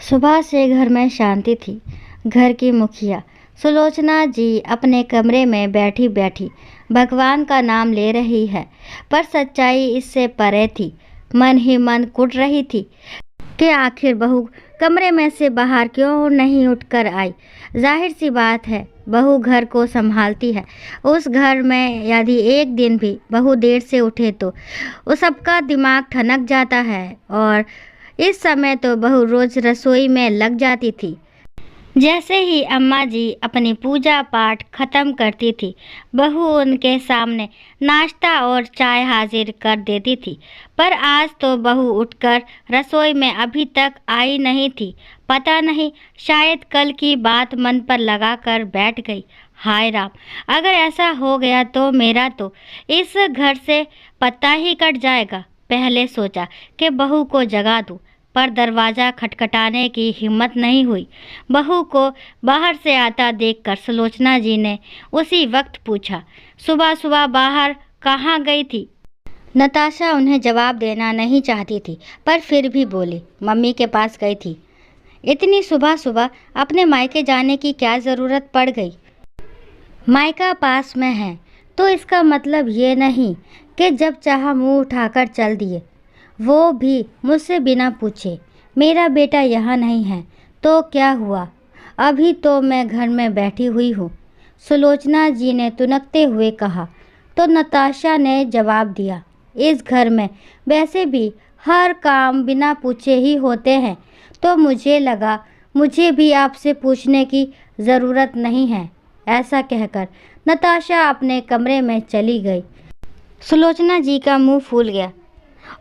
सुबह से घर में शांति थी। घर की मुखिया सुलोचना जी अपने कमरे में बैठी बैठी भगवान का नाम ले रही है, पर सच्चाई इससे परे थी। मन ही मन कुट रही थी कि आखिर बहू कमरे में से बाहर क्यों नहीं उठकर आई। जाहिर सी बात है, बहू घर को संभालती है। उस घर में यदि एक दिन भी बहू देर से उठे तो उस सबका दिमाग ठनक जाता है। और इस समय तो बहू रोज रसोई में लग जाती थी। जैसे ही अम्मा जी अपनी पूजा पाठ खत्म करती थी, बहू उनके सामने नाश्ता और चाय हाजिर कर देती थी। पर आज तो बहू उठकर रसोई में अभी तक आई नहीं थी। पता नहीं, शायद कल की बात मन पर लगा कर बैठ गई। हाय राम, अगर ऐसा हो गया तो मेरा तो इस घर से पत्ता ही कट जाएगा। पहले सोचा कि बहू को जगा दूं, पर दरवाज़ा खटखटाने की हिम्मत नहीं हुई। बहू को बाहर से आता देखकर सुलोचना जी ने उसी वक्त पूछा, सुबह सुबह बाहर कहाँ गई थी? नताशा उन्हें जवाब देना नहीं चाहती थी, पर फिर भी बोली, मम्मी के पास गई थी। इतनी सुबह सुबह अपने मायके जाने की क्या ज़रूरत पड़ गई? मायका पास में है तो इसका मतलब ये नहीं कि जब चाहा मुंह उठाकर चल दिए, वो भी मुझसे बिना पूछे। मेरा बेटा यहाँ नहीं है तो क्या हुआ? अभी तो मैं घर में बैठी हुई हूँ, सुलोचना जी ने तुनकते हुए कहा। तो नताशा ने जवाब दिया, इस घर में वैसे भी हर काम बिना पूछे ही होते हैं, तो मुझे लगा मुझे भी आपसे पूछने की ज़रूरत नहीं है। ऐसा कहकर नताशा अपने कमरे में चली गई। सुलोचना जी का मुंह फूल गया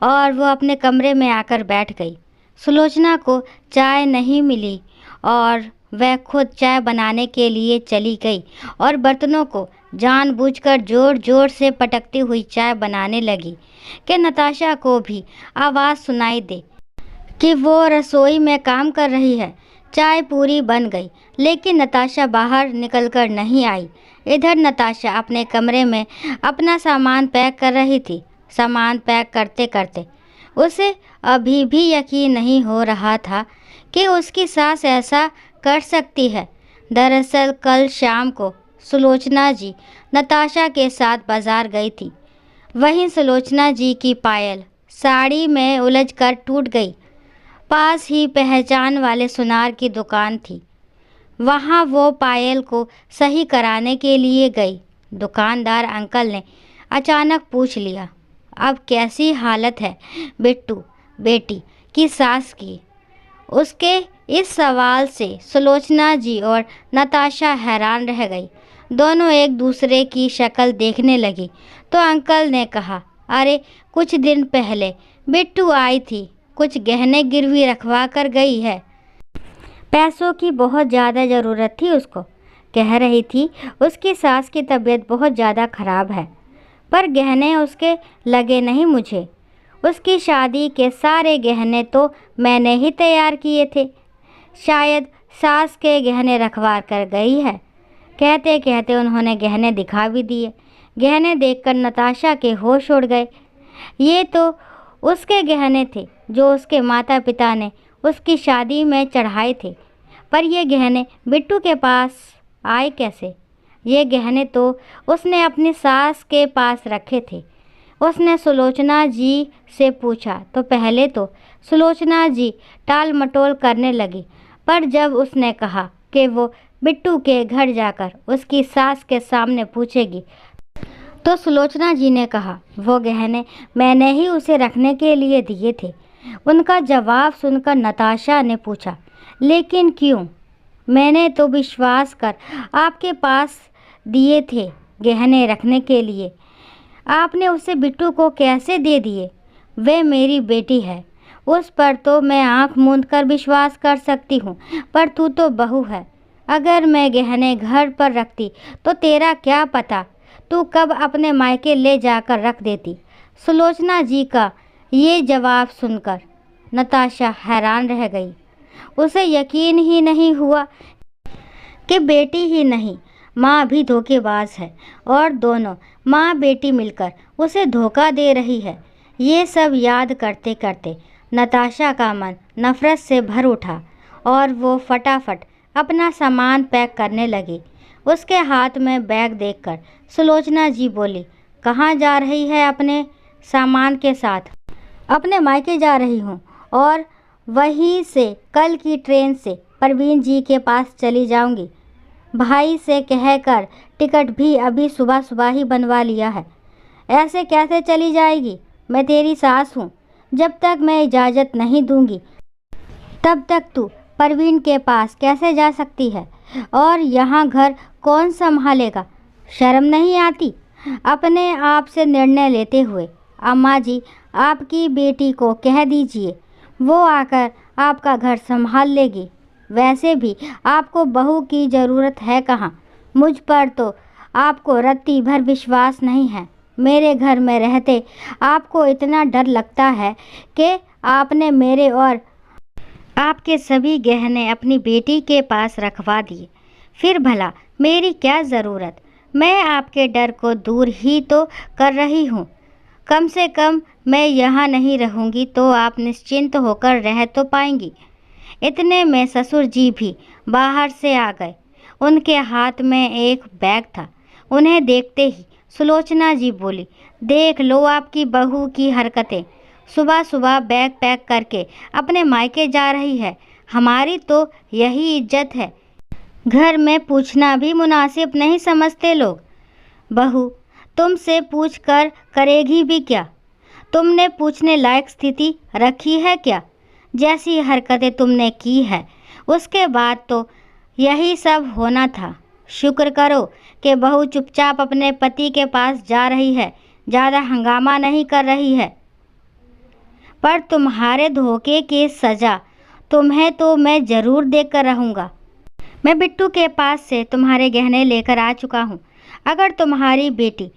और वो अपने कमरे में आकर बैठ गई। सुलोचना को चाय नहीं मिली और वह खुद चाय बनाने के लिए चली गई और बर्तनों को जानबूझकर जोर जोर से पटकती हुई चाय बनाने लगी कि नताशा को भी आवाज़ सुनाई दे कि वो रसोई में काम कर रही है। चाय पूरी बन गई, लेकिन नताशा बाहर निकलकर नहीं आई। इधर नताशा अपने कमरे में अपना सामान पैक कर रही थी। सामान पैक करते करते उसे अभी भी यकीन नहीं हो रहा था कि उसकी सास ऐसा कर सकती है। दरअसल कल शाम को सुलोचना जी नताशा के साथ बाजार गई थी। वहीं सुलोचना जी की पायल साड़ी में उलझकर टूट गई। पास ही पहचान वाले सुनार की दुकान थी, वहाँ वो पायल को सही कराने के लिए गई। दुकानदार अंकल ने अचानक पूछ लिया, अब कैसी हालत है बिट्टू बेटी की सास की? उसके इस सवाल से सुलोचना जी और नताशा हैरान रह गई। दोनों एक दूसरे की शक्ल देखने लगी तो अंकल ने कहा, अरे कुछ दिन पहले बिट्टू आई थी, कुछ गहने गिरवी रखवा कर गई है। पैसों की बहुत ज़्यादा ज़रूरत थी उसको। कह रही थी उसकी सास की तबीयत बहुत ज़्यादा ख़राब है, पर गहने उसके लगे नहीं मुझे। उसकी शादी के सारे गहने तो मैंने ही तैयार किए थे। शायद सास के गहने रखवा कर गई है। कहते कहते उन्होंने गहने दिखा भी दिए। गहने देखकर नताशा के होश उड़ गए। ये तो उसके गहने थे जो उसके माता पिता ने उसकी शादी में चढ़ाए थे। पर ये गहने बिट्टू के पास आए कैसे? ये गहने तो उसने अपनी सास के पास रखे थे। उसने सुलोचना जी से पूछा तो पहले तो सुलोचना जी टाल मटोल करने लगी, पर जब उसने कहा कि वो बिट्टू के घर जाकर उसकी सास के सामने पूछेगी, तो सुलोचना जी ने कहा, वो गहने मैंने ही उसे रखने के लिए दिए थे। उनका जवाब सुनकर नताशा ने पूछा, लेकिन क्यों? मैंने तो विश्वास कर आपके पास दिए थे गहने रखने के लिए। आपने उसे बिट्टू को कैसे दे दिए? वह मेरी बेटी है, उस पर तो मैं आंख मूंद कर विश्वास कर सकती हूँ, पर तू तो बहू है। अगर मैं गहने घर पर रखती तो तेरा क्या पता तू कब अपने मायके ले जाकर रख देती। सुलोचना जी का ये जवाब सुनकर नताशा हैरान रह गई। उसे यकीन ही नहीं हुआ कि बेटी ही नहीं, माँ भी धोखेबाज है और दोनों माँ बेटी मिलकर उसे धोखा दे रही है। ये सब याद करते करते नताशा का मन नफ़रत से भर उठा और वो फटाफट अपना सामान पैक करने लगी। उसके हाथ में बैग देखकर सुलोचना जी बोली, कहाँ जा रही है अपने सामान के साथ? अपने मायके जा रही हूँ और वहीं से कल की ट्रेन से परवीन जी के पास चली जाऊंगी। भाई से कहकर टिकट भी अभी सुबह सुबह ही बनवा लिया है। ऐसे कैसे चली जाएगी? मैं तेरी सास हूँ। जब तक मैं इजाज़त नहीं दूंगी तब तक तू परवीन के पास कैसे जा सकती है? और यहाँ घर कौन संभालेगा? शर्म नहीं आती अपने आप से निर्णय लेते हुए? अम्मा जी, आपकी बेटी को कह दीजिए, वो आकर आपका घर संभाल लेगी। वैसे भी आपको बहू की ज़रूरत है कहाँ? मुझ पर तो आपको रत्ती भर विश्वास नहीं है। मेरे घर में रहते आपको इतना डर लगता है कि आपने मेरे और आपके सभी गहने अपनी बेटी के पास रखवा दिए। फिर भला मेरी क्या ज़रूरत? मैं आपके डर को दूर ही तो कर रही हूँ। कम से कम मैं यहाँ नहीं रहूँगी तो आप निश्चिंत होकर रह तो पाएंगी। इतने में ससुर जी भी बाहर से आ गए। उनके हाथ में एक बैग था। उन्हें देखते ही सुलोचना जी बोली, देख लो आपकी बहू की हरकतें। सुबह सुबह बैग पैक करके अपने मायके जा रही है। हमारी तो यही इज्जत है। घर में पूछना भी मुनासिब नहीं समझते लोग। बहू तुमसे पूछ कर करेगी भी क्या? तुमने पूछने लायक स्थिति रखी है क्या? जैसी हरकतें तुमने की है उसके बाद तो यही सब होना था। शुक्र करो कि बहू चुपचाप अपने पति के पास जा रही है, ज़्यादा हंगामा नहीं कर रही है। पर तुम्हारे धोखे की सज़ा तुम्हें तो मैं ज़रूर देकर रहूँगा। मैं बिट्टू के पास से तुम्हारे गहने लेकर आ चुका हूँ। अगर तुम्हारी बेटी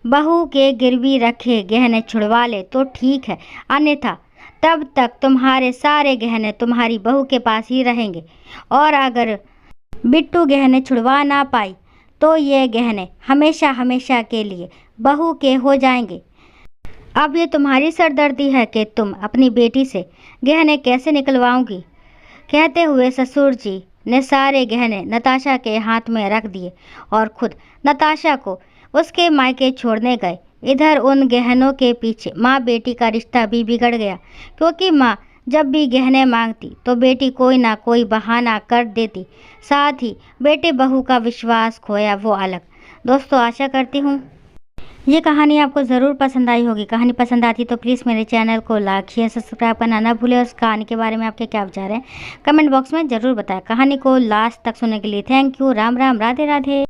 बहू के गिरवी रखे गहने छुड़वा ले तो ठीक है, अन्यथा तब तक तुम्हारे सारे गहने तुम्हारी बहू के पास ही रहेंगे। और अगर बिट्टू गहने छुड़वा ना पाई तो ये गहने हमेशा हमेशा के लिए बहू के हो जाएंगे। अब ये तुम्हारी सरदर्दी है कि तुम अपनी बेटी से गहने कैसे निकलवाओगी। कहते हुए ससुर जी ने सारे गहने नताशा के हाथ में रख दिए और खुद नताशा को उसके मायके छोड़ने गए। इधर उन गहनों के पीछे माँ बेटी का रिश्ता भी बिगड़ गया, क्योंकि माँ जब भी गहने मांगती तो बेटी कोई ना कोई बहाना कर देती। साथ ही बेटे बहू का विश्वास खोया वो अलग। दोस्तों, आशा करती हूँ ये कहानी आपको ज़रूर पसंद आई होगी। कहानी पसंद आती तो प्लीज़ मेरे चैनल को लाइक शेयर सब्सक्राइब करना ना भूलें और इस कहानी के बारे में आपके क्या विचार हैं कमेंट बॉक्स में ज़रूर बताएं। कहानी को लास्ट तक सुनने के लिए थैंक यू। राम राम, राधे राधे।